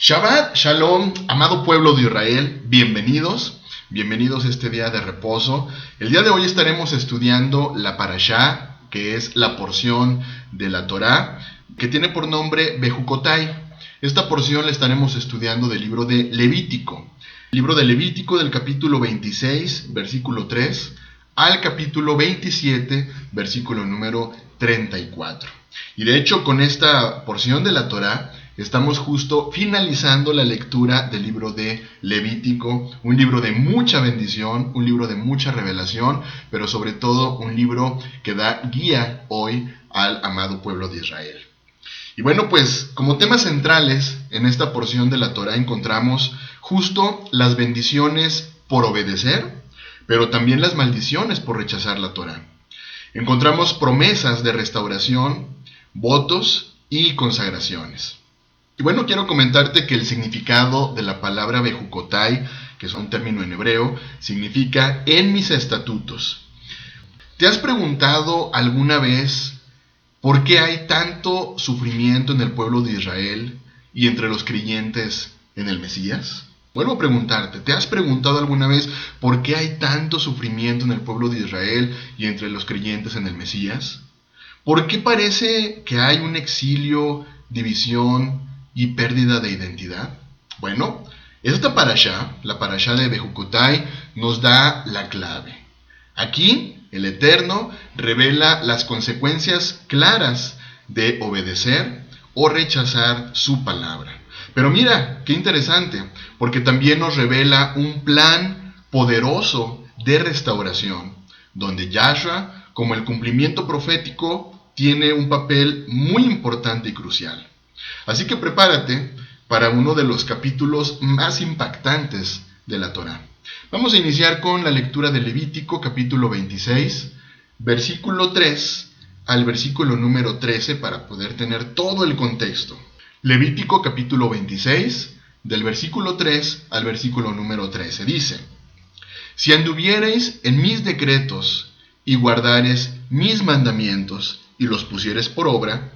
Shabbat Shalom, amado pueblo de Israel, bienvenidos a este día de reposo. El día de hoy estaremos estudiando la Parashá, que es la porción de la Torá, que tiene por nombre Bejucotai. Esta porción la estaremos estudiando del libro de Levítico. Libro de Levítico del capítulo 26, versículo 3, al capítulo 27, versículo número 34. Y de hecho, con esta porción de la Torá, estamos justo finalizando la lectura del libro de Levítico, un libro de mucha bendición, un libro de mucha revelación, pero sobre todo un libro que da guía hoy al amado pueblo de Israel. Y bueno, pues como temas centrales en esta porción de la Torá encontramos justo las bendiciones por obedecer, pero también las maldiciones por rechazar la Torá. Encontramos promesas de restauración, votos y consagraciones. Y bueno, quiero comentarte que el significado de la palabra Bejucotai, que es un término en hebreo, significa en mis estatutos. ¿Te has preguntado alguna vez por qué hay tanto sufrimiento en el pueblo de Israel y entre los creyentes en el Mesías? Vuelvo a preguntarte, ¿te has preguntado alguna vez por qué hay tanto sufrimiento en el pueblo de Israel y entre los creyentes en el Mesías? ¿Por qué parece que hay un exilio, división y pérdida de identidad? Bueno, esta parashá, la parashá de Bejucotai, nos da la clave. Aquí, el Eterno revela las consecuencias claras de obedecer o rechazar su palabra. Pero mira, qué interesante, porque también nos revela un plan poderoso de restauración, donde Yahshua, como el cumplimiento profético, tiene un papel muy importante y crucial. Así que prepárate para uno de los capítulos más impactantes de la Torá. Vamos a iniciar con la lectura de Levítico, capítulo 26, versículo 3 al versículo número 13, para poder tener todo el contexto. Levítico, capítulo 26, del versículo 3 al versículo número 13, dice: Si anduviereis en mis decretos y guardareis mis mandamientos y los pusiereis por obra,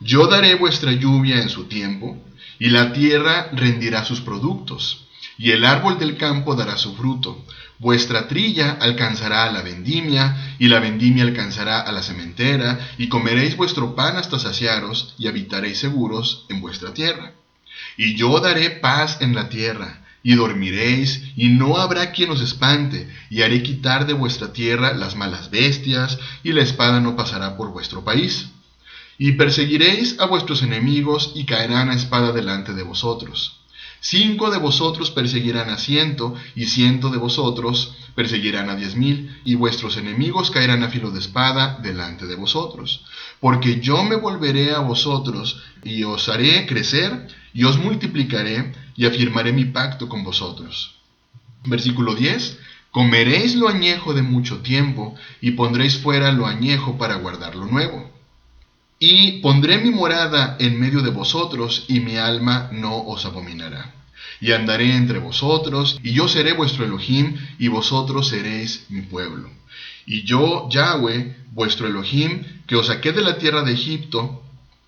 yo daré vuestra lluvia en su tiempo, y la tierra rendirá sus productos, y el árbol del campo dará su fruto. Vuestra trilla alcanzará a la vendimia, y la vendimia alcanzará a la sementera, y comeréis vuestro pan hasta saciaros, y habitaréis seguros en vuestra tierra. Y yo daré paz en la tierra, y dormiréis, y no habrá quien os espante, y haré quitar de vuestra tierra las malas bestias, y la espada no pasará por vuestro país. Y perseguiréis a vuestros enemigos, y caerán a espada delante de vosotros. 5 de vosotros perseguirán a 100, y 100 de vosotros perseguirán a 10,000, y vuestros enemigos caerán a filo de espada delante de vosotros. Porque yo me volveré a vosotros, y os haré crecer, y os multiplicaré, y afirmaré mi pacto con vosotros. Versículo 10. Comeréis lo añejo de mucho tiempo, y pondréis fuera lo añejo para guardar lo nuevo. Y pondré mi morada en medio de vosotros, y mi alma no os abominará. Y andaré entre vosotros, y yo seré vuestro Elohim, y vosotros seréis mi pueblo. Y yo, Yahweh, vuestro Elohim, que os saqué de la tierra de Egipto,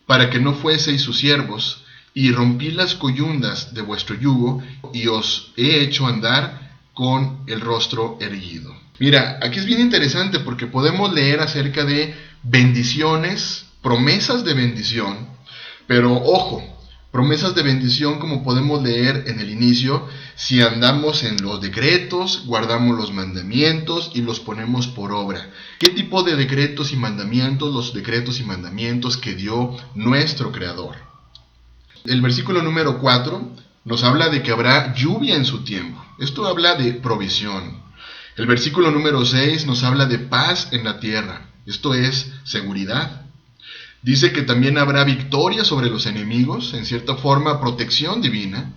para que no fueseis sus siervos, y rompí las coyundas de vuestro yugo, y os he hecho andar con el rostro erguido. Mira, aquí es bien interesante porque podemos leer acerca de bendiciones, promesas de bendición, pero ojo, promesas de bendición como podemos leer en el inicio, si andamos en los decretos, guardamos los mandamientos y los ponemos por obra. ¿Qué tipo de decretos y mandamientos? Los decretos y mandamientos que dio nuestro Creador. El versículo número 4 nos habla de que habrá lluvia en su tiempo. Esto habla de provisión. El versículo número 6 nos habla de paz en la tierra. Esto es seguridad. Dice que también habrá victoria sobre los enemigos, en cierta forma protección divina.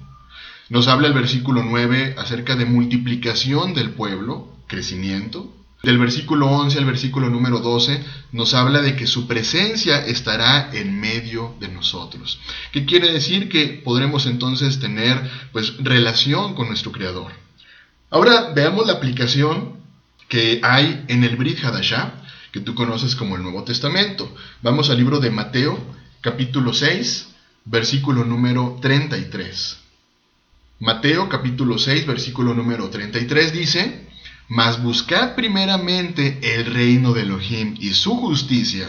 Nos habla el versículo 9 acerca de multiplicación del pueblo, crecimiento. Del versículo 11 al versículo número 12 nos habla de que su presencia estará en medio de nosotros. ¿Qué quiere decir? Que podremos entonces tener relación con nuestro Creador. Ahora veamos la aplicación que hay en el Brit Hadashah, que tú conoces como el Nuevo Testamento. Vamos al libro de Mateo, capítulo 6, versículo número 33. Mateo capítulo 6, versículo número 33 dice: Mas buscad primeramente el reino de Elohim y su justicia,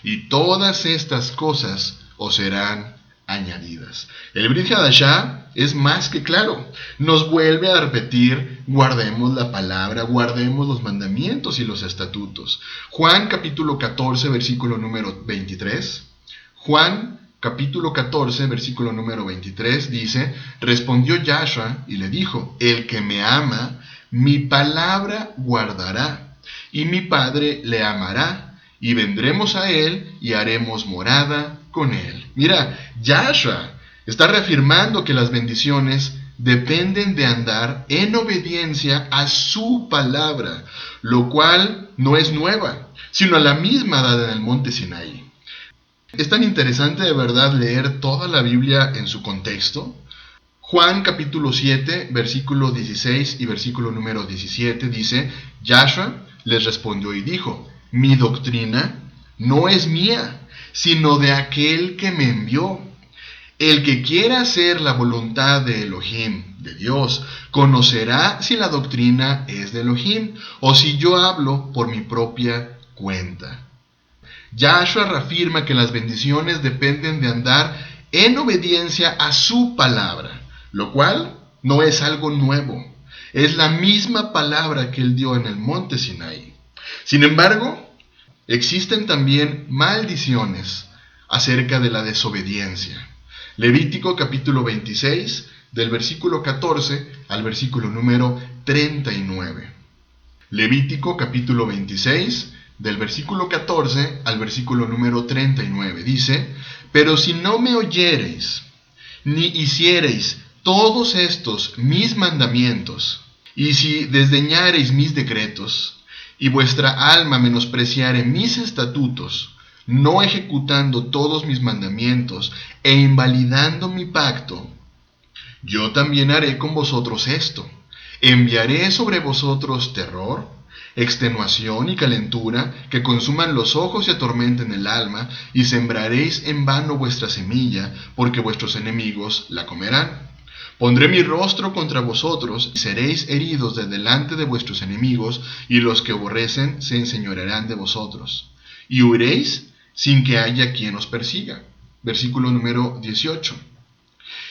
y todas estas cosas os serán añadidas. El Brit Hadashah es más que claro. Nos vuelve a repetir: guardemos la palabra, guardemos los mandamientos y los estatutos. Juan capítulo 14, versículo número 23. Juan capítulo 14, versículo número 23 dice: Respondió Yahshua y le dijo: El que me ama, mi palabra guardará, y mi Padre le amará, y vendremos a él y haremos morada con él. Mira, Yahshua está reafirmando que las bendiciones dependen de andar en obediencia a su palabra, lo cual no es nueva, sino la misma dada en el monte Sinaí. Es tan interesante de verdad leer toda la Biblia en su contexto. Juan capítulo 7, versículo 16 y versículo número 17 dice: Yahshua les respondió y dijo: Mi doctrina no es mía, sino de aquel que me envió. El que quiera hacer la voluntad de Elohim, de Dios, conocerá si la doctrina es de Elohim o si yo hablo por mi propia cuenta. Yahshua reafirma que las bendiciones dependen de andar en obediencia a su palabra, lo cual no es algo nuevo. Es la misma palabra que él dio en el monte Sinaí. Sin embargo, existen también maldiciones acerca de la desobediencia. Levítico capítulo 26, del versículo 14 al versículo número 39. Levítico capítulo 26, del versículo 14 al versículo número 39, dice: Pero si no me oyereis, ni hiciereis todos estos mis mandamientos, y si desdeñareis mis decretos, y vuestra alma menospreciare mis estatutos, no ejecutando todos mis mandamientos, e invalidando mi pacto, yo también haré con vosotros esto: enviaré sobre vosotros terror, extenuación y calentura, que consuman los ojos y atormenten el alma, y sembraréis en vano vuestra semilla, porque vuestros enemigos la comerán. Pondré mi rostro contra vosotros, y seréis heridos de delante de vuestros enemigos, y los que aborrecen se enseñorearán de vosotros. Y huiréis sin que haya quien os persiga. Versículo número 18.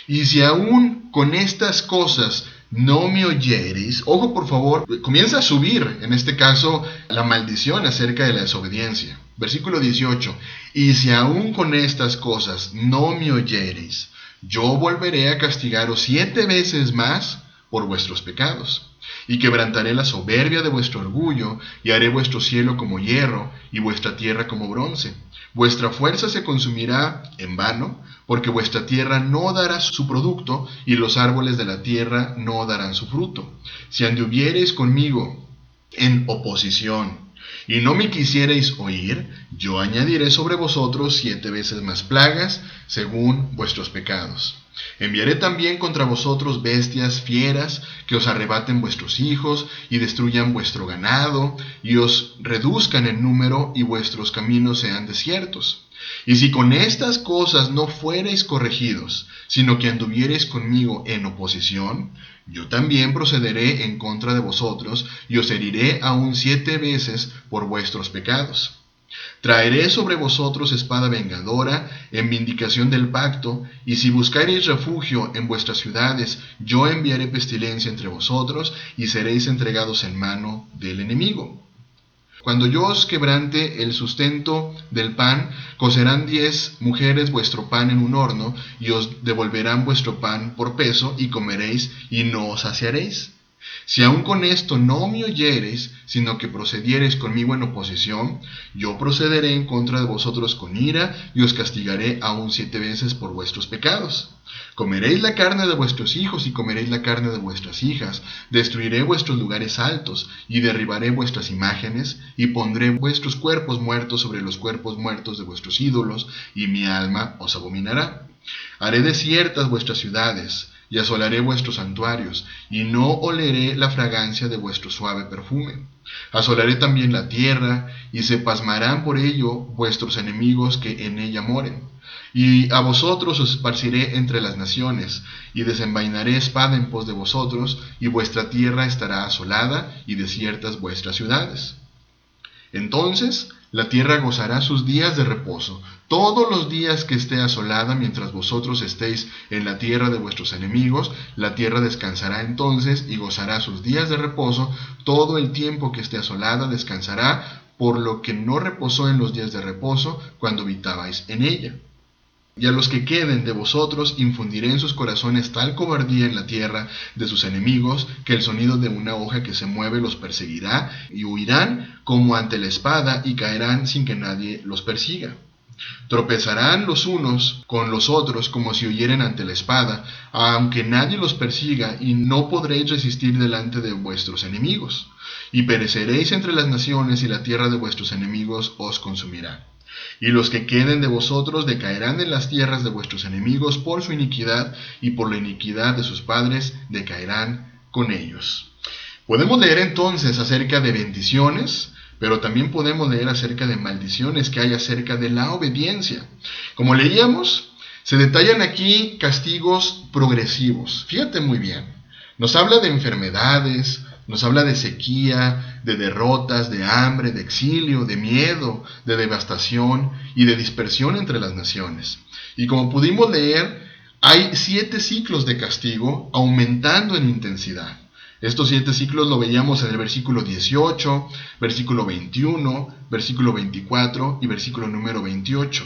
Y si aún con estas cosas no me oyereis, ojo por favor, comienza a subir, en este caso, la maldición acerca de la desobediencia. Versículo 18, y si aún con estas cosas no me oyereis, yo volveré a castigaros 7 veces más por vuestros pecados, y quebrantaré la soberbia de vuestro orgullo, y haré vuestro cielo como hierro, y vuestra tierra como bronce. Vuestra fuerza se consumirá en vano, porque vuestra tierra no dará su producto, y los árboles de la tierra no darán su fruto. Si anduviereis conmigo en oposición, y no me quisiereis oír, yo añadiré sobre vosotros 7 veces más plagas, según vuestros pecados. Enviaré también contra vosotros bestias fieras, que os arrebaten vuestros hijos, y destruyan vuestro ganado, y os reduzcan en número, y vuestros caminos sean desiertos. Y si con estas cosas no fuereis corregidos, sino que anduviereis conmigo en oposición, yo también procederé en contra de vosotros, y os heriré aún 7 veces por vuestros pecados. Traeré sobre vosotros espada vengadora en vindicación del pacto, y si buscareis refugio en vuestras ciudades, yo enviaré pestilencia entre vosotros, y seréis entregados en mano del enemigo. Cuando yo os quebrante el sustento del pan, cocerán 10 mujeres vuestro pan en un horno, y os devolverán vuestro pan por peso, y comeréis, y no os saciaréis. Si aún con esto no me oyereis, sino que procediereis conmigo en oposición, yo procederé en contra de vosotros con ira, y os castigaré aún 7 veces por vuestros pecados. Comeréis la carne de vuestros hijos y comeréis la carne de vuestras hijas. Destruiré vuestros lugares altos, y derribaré vuestras imágenes, y pondré vuestros cuerpos muertos sobre los cuerpos muertos de vuestros ídolos, y mi alma os abominará. Haré desiertas vuestras ciudades, y asolaré vuestros santuarios, y no oleré la fragancia de vuestro suave perfume. Asolaré también la tierra, y se pasmarán por ello vuestros enemigos que en ella moren. Y a vosotros os esparciré entre las naciones, y desenvainaré espada en pos de vosotros, y vuestra tierra estará asolada, y desiertas vuestras ciudades. Entonces la tierra gozará sus días de reposo, todos los días que esté asolada, mientras vosotros estéis en la tierra de vuestros enemigos, la tierra descansará entonces y gozará sus días de reposo, todo el tiempo que esté asolada descansará, por lo que no reposó en los días de reposo cuando habitabais en ella. Y a los que queden de vosotros infundiré en sus corazones tal cobardía en la tierra de sus enemigos, que el sonido de una hoja que se mueve los perseguirá, y huirán como ante la espada, y caerán sin que nadie los persiga. Tropezarán los unos con los otros como si huyeren ante la espada, aunque nadie los persiga, y no podréis resistir delante de vuestros enemigos. Y pereceréis entre las naciones, y la tierra de vuestros enemigos os consumirá. Y los que queden de vosotros decaerán en las tierras de vuestros enemigos por su iniquidad, y por la iniquidad de sus padres decaerán con ellos. Podemos leer entonces acerca de bendiciones, pero también podemos leer acerca de maldiciones que hay acerca de la obediencia. Como leíamos, se detallan aquí castigos progresivos. Fíjate muy bien. Nos habla de enfermedades, nos habla de sequía, de derrotas, de hambre, de exilio, de miedo, de devastación y de dispersión entre las naciones. Y como pudimos leer, hay 7 ciclos de castigo aumentando en intensidad. Estos 7 ciclos lo veíamos en el versículo 18, versículo 21, versículo 24 y versículo número 28.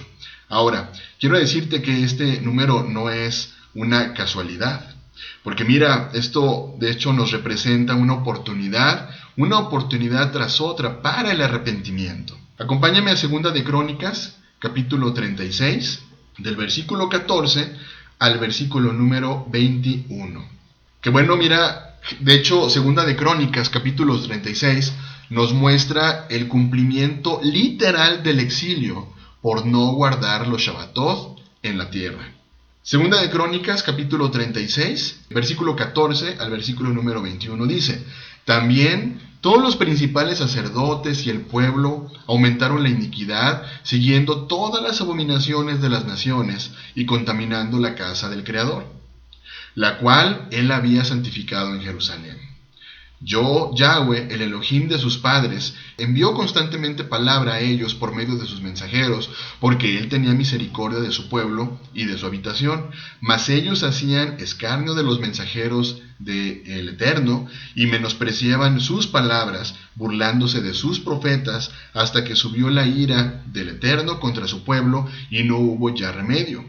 Ahora, quiero decirte que este número no es una casualidad. Porque mira, esto de hecho nos representa una oportunidad tras otra para el arrepentimiento. Acompáñame a 2 de Crónicas, capítulo 36, del versículo 14 al versículo número 21. Que bueno, mira, de hecho, 2 de Crónicas, capítulo 36, nos muestra el cumplimiento literal del exilio por no guardar los Shabbatot en la tierra. 2 de Crónicas, capítulo 36, versículo 14 al versículo número 21 dice: También todos los principales sacerdotes y el pueblo aumentaron la iniquidad, siguiendo todas las abominaciones de las naciones y contaminando la casa del Creador, la cual él había santificado en Jerusalén. Yo, Yahweh, el Elohim de sus padres, envió constantemente palabra a ellos por medio de sus mensajeros, porque él tenía misericordia de su pueblo y de su habitación. Mas ellos hacían escarnio de los mensajeros del Eterno y menospreciaban sus palabras, burlándose de sus profetas, hasta que subió la ira del Eterno contra su pueblo y no hubo ya remedio.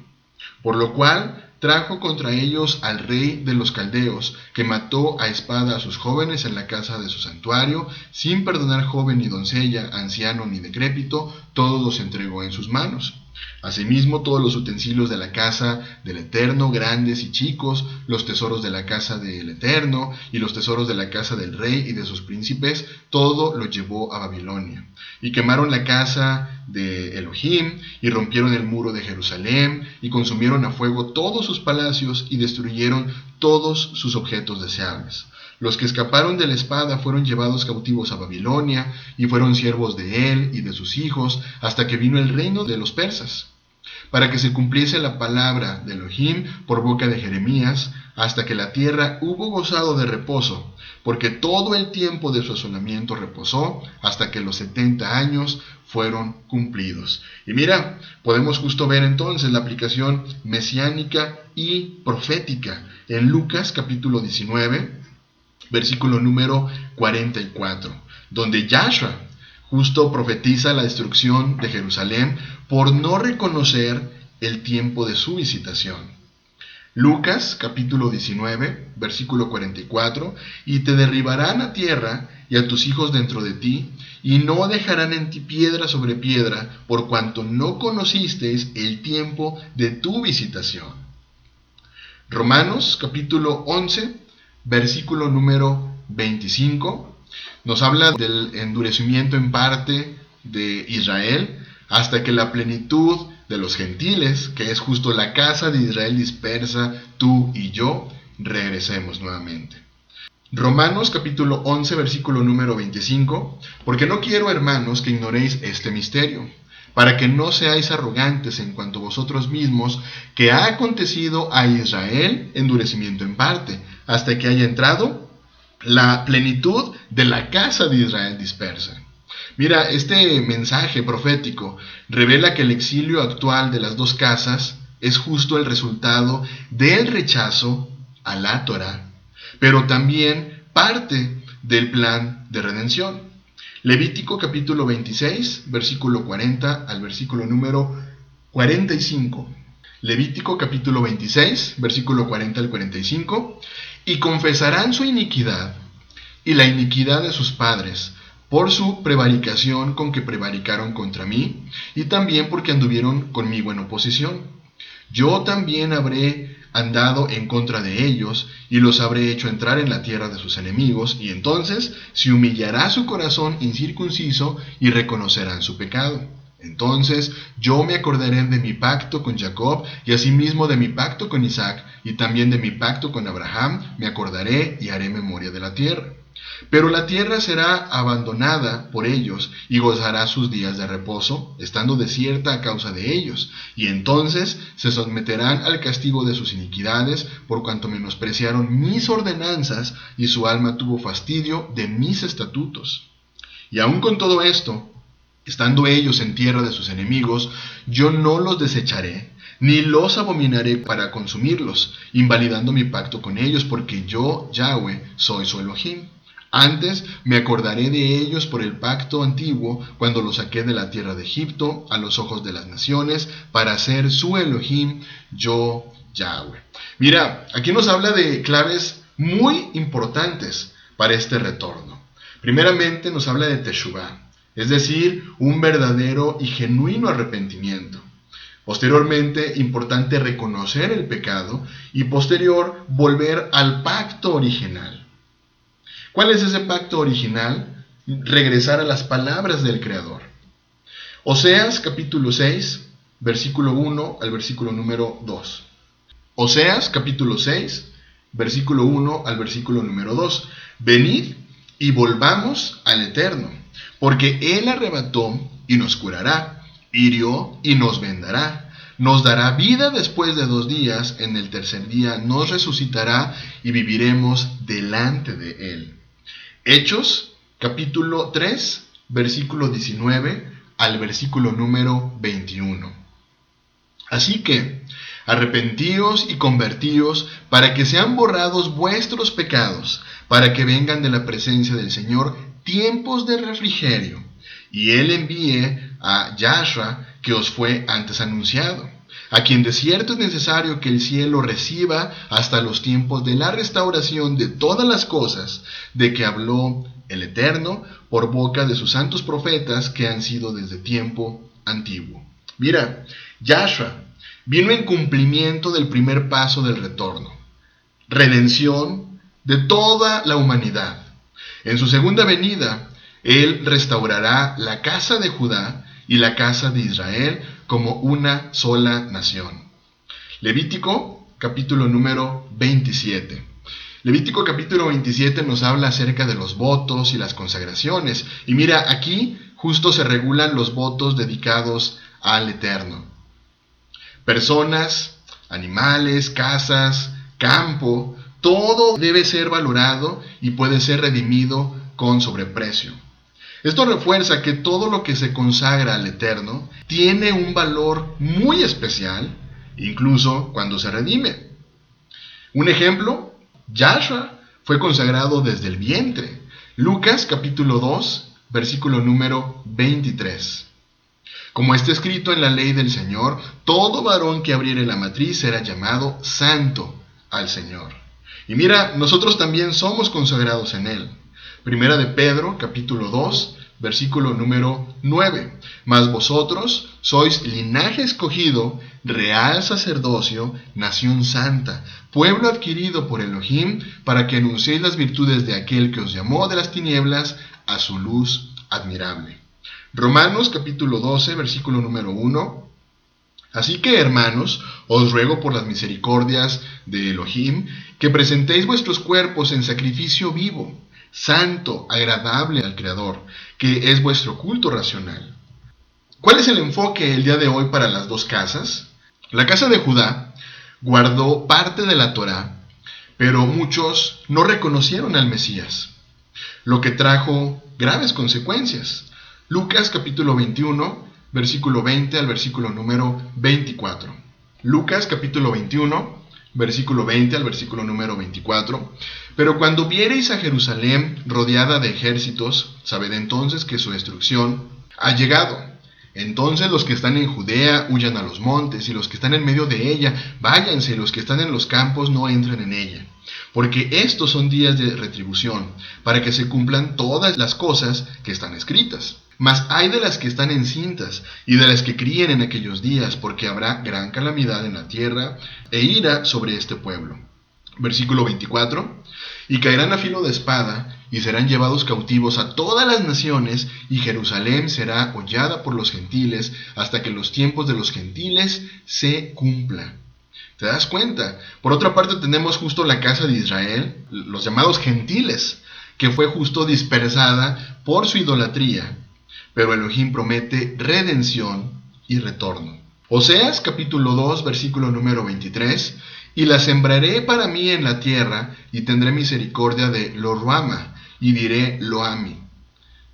Por lo cual trajo contra ellos al rey de los caldeos, que mató a espada a sus jóvenes en la casa de su santuario, sin perdonar joven ni doncella, anciano ni decrépito, todos los entregó en sus manos. Asimismo, todos los utensilios de la casa del Eterno, grandes y chicos, los tesoros de la casa del Eterno y los tesoros de la casa del rey y de sus príncipes, todo lo llevó a Babilonia. Y quemaron la casa de Elohim, y rompieron el muro de Jerusalén, y consumieron a fuego todos sus palacios, y destruyeron todos sus objetos deseables. Los que escaparon de la espada fueron llevados cautivos a Babilonia, y fueron siervos de él y de sus hijos, hasta que vino el reino de los persas, para que se cumpliese la palabra de Elohim por boca de Jeremías, hasta que la tierra hubo gozado de reposo, porque todo el tiempo de su asolamiento reposó, hasta que los 70 años fueron cumplidos. Y mira, podemos justo ver entonces la aplicación mesiánica y profética en Lucas capítulo 19, versículo número 44, donde Yahshua justo profetiza la destrucción de Jerusalén por no reconocer el tiempo de su visitación. Lucas capítulo 19, versículo 44, y te derribarán a tierra y a tus hijos dentro de ti, y no dejarán en ti piedra sobre piedra, por cuanto no conocisteis el tiempo de tu visitación. Romanos capítulo 11, versículo número 25, nos habla del endurecimiento en parte de Israel hasta que la plenitud de los gentiles, que es justo la casa de Israel dispersa, tú y yo, regresemos nuevamente. Romanos capítulo 11, versículo número 25, porque no quiero, hermanos, que ignoréis este misterio, para que no seáis arrogantes en cuanto a vosotros mismos, que ha acontecido a Israel endurecimiento en parte, hasta que haya entrado la plenitud de la casa de Israel dispersa. Mira, este mensaje profético revela que el exilio actual de las dos casas es justo el resultado del rechazo a la Torá, pero también parte del plan de redención. Levítico capítulo 26, versículo 40 al versículo número 45. Levítico capítulo 26, versículo 40 al 45. Y confesarán su iniquidad y la iniquidad de sus padres, por su prevaricación con que prevaricaron contra mí, y también porque anduvieron conmigo en oposición. Yo también habré andado en contra de ellos, y los habré hecho entrar en la tierra de sus enemigos, y entonces se humillará su corazón incircunciso, y reconocerán su pecado. Entonces yo me acordaré de mi pacto con Jacob, y asimismo de mi pacto con Isaac, y también de mi pacto con Abraham, me acordaré y haré memoria de la tierra. Pero la tierra será abandonada por ellos, y gozará sus días de reposo, estando desierta a causa de ellos, y entonces se someterán al castigo de sus iniquidades, por cuanto menospreciaron mis ordenanzas, y su alma tuvo fastidio de mis estatutos. Y aun con todo esto, estando ellos en tierra de sus enemigos, yo no los desecharé, ni los abominaré para consumirlos, invalidando mi pacto con ellos, porque yo, Yahweh, soy su Elohim. Antes me acordaré de ellos por el pacto antiguo, cuando los saqué de la tierra de Egipto, a los ojos de las naciones, para ser su Elohim, yo, Yahweh. Mira, aquí nos habla de claves muy importantes para este retorno. Primeramente nos habla de Teshuvah, es decir, un verdadero y genuino arrepentimiento. Posteriormente, importante reconocer el pecado, y posterior, volver al pacto original. ¿Cuál es ese pacto original? Regresar a las palabras del Creador. Oseas capítulo 6, versículo 1 al versículo número 2. Oseas capítulo 6, versículo 1 al versículo número 2. Venid y volvamos al Eterno, porque Él arrebató y nos curará, hirió y nos vendará. Nos dará vida después de 2 días, en el tercer día nos resucitará y viviremos delante de Él. Hechos, capítulo 3, versículo 19 al versículo número 21. Así que, arrepentíos y convertíos, para que sean borrados vuestros pecados, para que vengan de la presencia del Señor tiempos de refrigerio, y Él envíe a Yahshua, que os fue antes anunciado, a quien de cierto es necesario que el cielo reciba hasta los tiempos de la restauración de todas las cosas, de que habló el Eterno por boca de sus santos profetas que han sido desde tiempo antiguo. Mira, Yahshua vino en cumplimiento del primer paso del retorno, redención de toda la humanidad. En su segunda venida, Él restaurará la casa de Judá y la casa de Israel como una sola nación. Levítico capítulo número 27. Levítico capítulo 27 nos habla acerca de los votos y las consagraciones. Y mira, aquí justo se regulan los votos dedicados al Eterno. Personas, animales, casas, campo, todo debe ser valorado y puede ser redimido con sobreprecio. Esto refuerza que todo lo que se consagra al Eterno tiene un valor muy especial, incluso cuando se redime. Un ejemplo, Yahshua fue consagrado desde el vientre. Lucas capítulo 2, versículo número 23. Como está escrito en la ley del Señor, todo varón que abriere la matriz será llamado santo al Señor. Y mira, nosotros también somos consagrados en Él. Primera de Pedro, capítulo 2, versículo número 9. Mas vosotros sois linaje escogido, real sacerdocio, nación santa, pueblo adquirido por Elohim, para que anunciéis las virtudes de aquel que os llamó de las tinieblas a su luz admirable. Romanos, capítulo 12, versículo número 1. Así que, hermanos, os ruego por las misericordias de Elohim, que presentéis vuestros cuerpos en sacrificio vivo, santo, agradable al Creador, que es vuestro culto racional. ¿Cuál es el enfoque el día de hoy para las dos casas? La casa de Judá guardó parte de la Torá, pero muchos no reconocieron al Mesías, lo que trajo graves consecuencias. Lucas capítulo 21, versículo 20 al versículo número 24. Lucas capítulo 21, versículo 20 al versículo número 24. Pero cuando viereis a Jerusalén rodeada de ejércitos, sabed entonces que su destrucción ha llegado. Entonces los que están en Judea huyan a los montes, y los que están en medio de ella váyanse, y los que están en los campos no entren en ella. Porque estos son días de retribución, para que se cumplan todas las cosas que están escritas. Mas hay de las que están encintas y de las que críen en aquellos días, porque habrá gran calamidad en la tierra e ira sobre este pueblo. Versículo 24. Y caerán a filo de espada y serán llevados cautivos a todas las naciones, y Jerusalén será hollada por los gentiles hasta que los tiempos de los gentiles se cumplan. ¿Te das cuenta? Por otra parte tenemos justo la casa de Israel, los llamados gentiles, que fue justo dispersada por su idolatría. Pero Elohim promete redención y retorno. Oseas capítulo 2, versículo número 23. Y la sembraré para mí en la tierra, y tendré misericordia de Lo-ruama, y diré Lo-ami.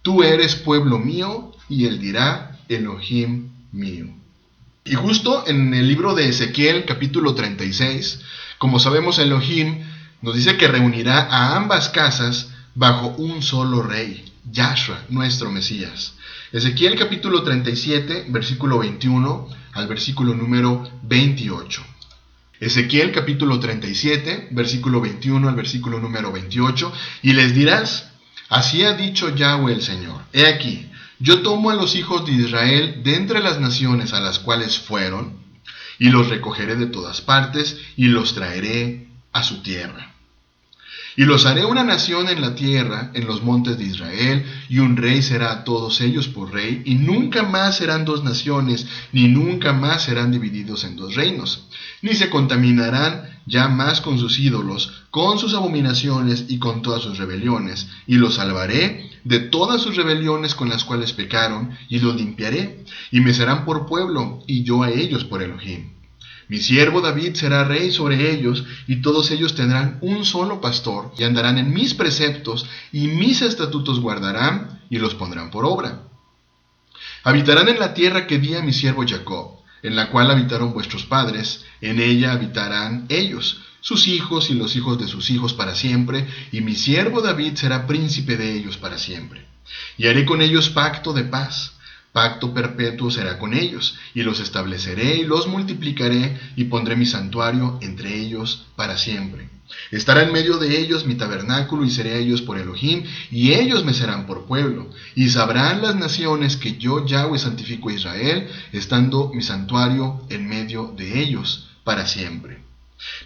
Tú eres pueblo mío, y él dirá Elohim mío. Y justo en el libro de Ezequiel capítulo 36, como sabemos, Elohim nos dice que reunirá a ambas casas bajo un solo rey, Yahshua, nuestro Mesías. Ezequiel capítulo 37, versículo 21 al versículo número 28. Ezequiel capítulo 37, versículo 21 al versículo número 28. Y les dirás, así ha dicho Yahweh el Señor. He aquí, yo tomo a los hijos de Israel de entre las naciones a las cuales fueron, y los recogeré de todas partes, y los traeré a su tierra. Y los haré una nación en la tierra, en los montes de Israel, y un rey será a todos ellos por rey, y nunca más serán dos naciones, ni nunca más serán divididos en dos reinos, ni se contaminarán ya más con sus ídolos, con sus abominaciones y con todas sus rebeliones, y los salvaré de todas sus rebeliones con las cuales pecaron, y los limpiaré, y me serán por pueblo, y yo a ellos por Elohim. Mi siervo David será rey sobre ellos, y todos ellos tendrán un solo pastor, y andarán en mis preceptos, y mis estatutos guardarán, y los pondrán por obra. Habitarán en la tierra que di a mi siervo Jacob, en la cual habitaron vuestros padres, en ella habitarán ellos, sus hijos y los hijos de sus hijos para siempre, y mi siervo David será príncipe de ellos para siempre. Y haré con ellos pacto de paz. Pacto perpetuo será con ellos, y los estableceré y los multiplicaré, y pondré mi santuario entre ellos para siempre. Estará en medio de ellos mi tabernáculo, y seré a ellos por Elohim, y ellos me serán por pueblo. Y sabrán las naciones que yo Yahweh santifico a Israel, estando mi santuario en medio de ellos para siempre.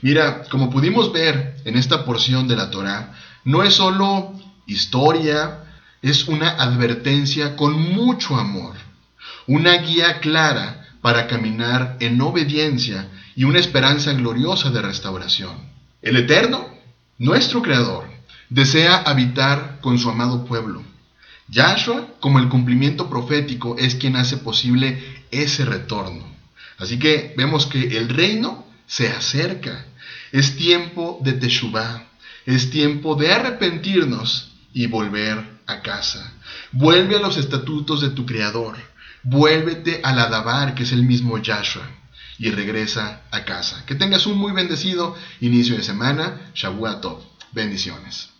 Mira, como pudimos ver en esta porción de la Torá, no es solo historia, es una advertencia con mucho amor, una guía clara para caminar en obediencia y una esperanza gloriosa de restauración. El Eterno, nuestro Creador, desea habitar con su amado pueblo. Yahshua, como el cumplimiento profético, es quien hace posible ese retorno. Así que vemos que el reino se acerca. Es tiempo de Teshuvah, es tiempo de arrepentirnos y volver a casa. Vuelve a los estatutos de tu Creador. Vuélvete al Adabar, que es el mismo Yahshua, y regresa a casa. Que tengas un muy bendecido inicio de semana. Shavua Tov. Bendiciones.